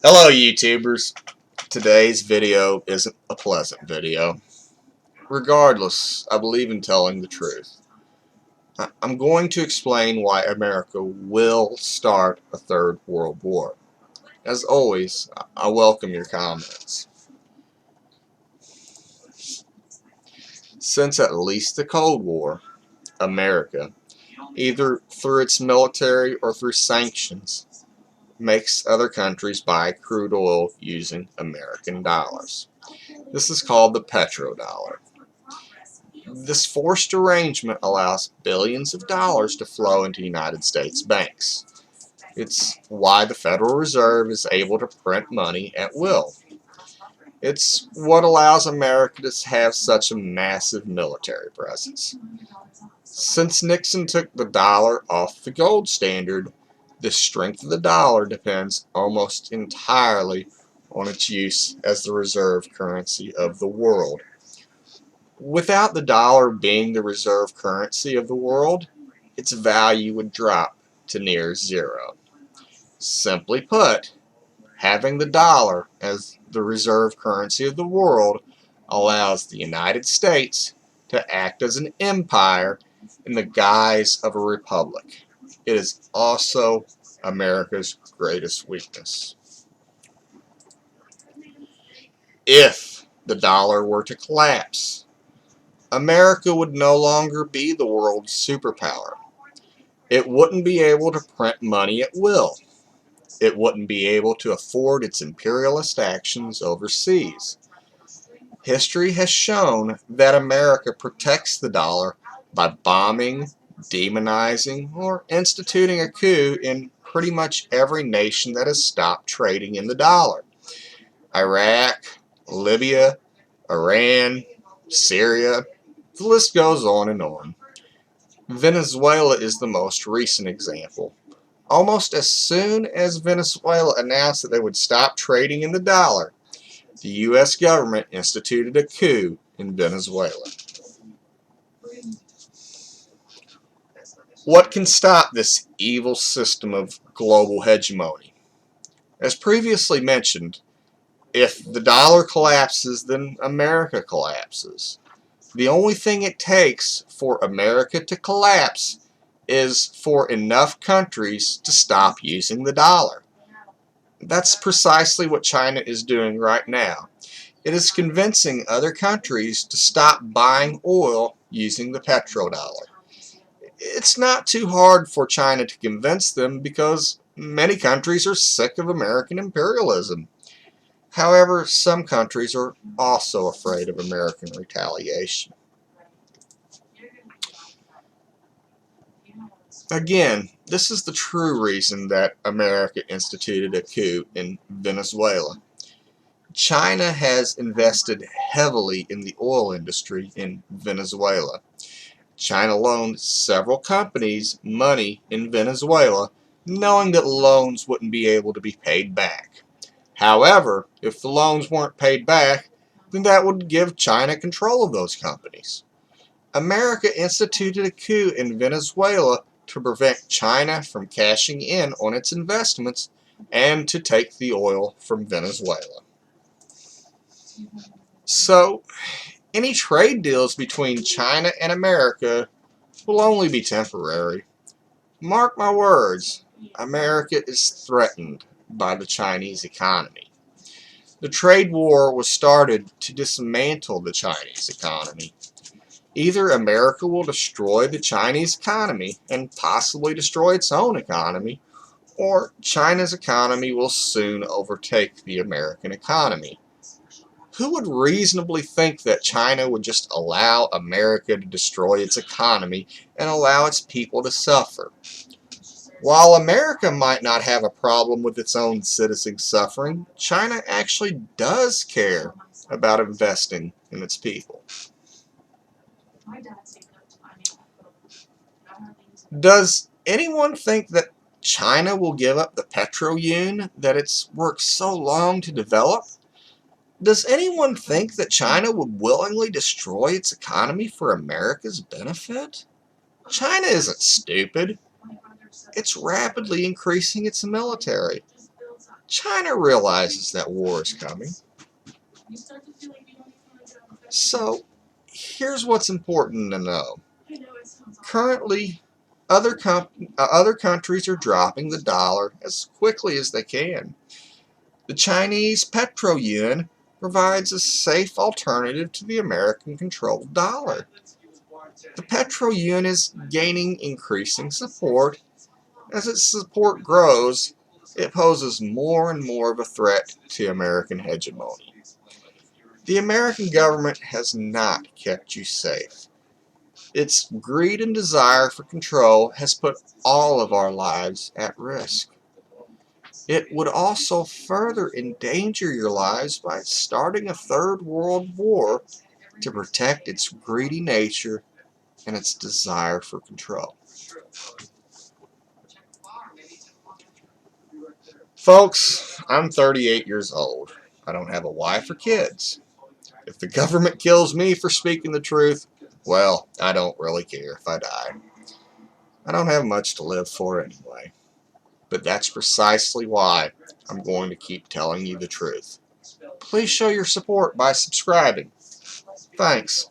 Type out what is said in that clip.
Hello YouTubers. Today's video isn't a pleasant video. Regardless, I believe in telling the truth. I'm going to explain why America will start a third world war. As always, I welcome your comments. Since at least the Cold War, America, either through its military or through sanctions, makes other countries buy crude oil using American dollars. This is called the petrodollar. This forced arrangement allows billions of dollars to flow into United States banks. It's why the Federal Reserve is able to print money at will. It's what allows America to have such a massive military presence. Since Nixon took the dollar off the gold standard, the strength of the dollar depends almost entirely on its use as the reserve currency of the world. Without the dollar being the reserve currency of the world, its value would drop to near zero. Simply put, having the dollar as the reserve currency of the world allows the United States to act as an empire in the guise of a republic. It is also America's greatest weakness. If the dollar were to collapse, America would no longer be the world's superpower. It wouldn't be able to print money at will. It wouldn't be able to afford its imperialist actions overseas. History has shown that America protects the dollar by bombing, demonizing, or instituting a coup in pretty much every nation that has stopped trading in the dollar. Iraq, Libya, Iran, Syria, the list goes on and on. Venezuela is the most recent example. Almost as soon as Venezuela announced that they would stop trading in the dollar, the U.S. government instituted a coup in Venezuela. What can stop this evil system of global hegemony? As previously mentioned, if the dollar collapses, then America collapses. The only thing it takes for America to collapse is for enough countries to stop using the dollar. That's precisely what China is doing right now. It is convincing other countries to stop buying oil using the petrodollar. It's not too hard for China to convince them because many countries are sick of American imperialism. However, some countries are also afraid of American retaliation. Again, this is the true reason that America instituted a coup in Venezuela. China has invested heavily in the oil industry in Venezuela. China loaned several companies money in Venezuela, knowing that loans wouldn't be able to be paid back. However, if the loans weren't paid back, then that would give China control of those companies. America instituted a coup in Venezuela to prevent China from cashing in on its investments and to take the oil from Venezuela. So, any trade deals between China and America will only be temporary. Mark my words, America is threatened by the Chinese economy. The trade war was started to dismantle the Chinese economy. Either America will destroy the Chinese economy and possibly destroy its own economy, or China's economy will soon overtake the American economy. Who would reasonably think that China would just allow America to destroy its economy and allow its people to suffer? While America might not have a problem with its own citizens suffering, China actually does care about investing in its people. Does anyone think that China will give up the petro-yuan that it's worked so long to develop? Does anyone think that China would willingly destroy its economy for America's benefit? China isn't stupid. It's rapidly increasing its military. China realizes that war is coming. So, here's what's important to know. Currently, other countries are dropping the dollar as quickly as they can. The Chinese petro-yuan provides a safe alternative to the American-controlled dollar. The petro-yuan is gaining increasing support. As its support grows, it poses more and more of a threat to American hegemony. The American government has not kept you safe. Its greed and desire for control has put all of our lives at risk. It would also further endanger your lives by starting a third world war to protect its greedy nature and its desire for control. Folks, I'm 38 years old. I don't have a wife or kids. If the government kills me for speaking the truth, well, I don't really care if I die. I don't have much to live for anyway. But that's precisely why I'm going to keep telling you the truth. Please show your support by subscribing. Thanks.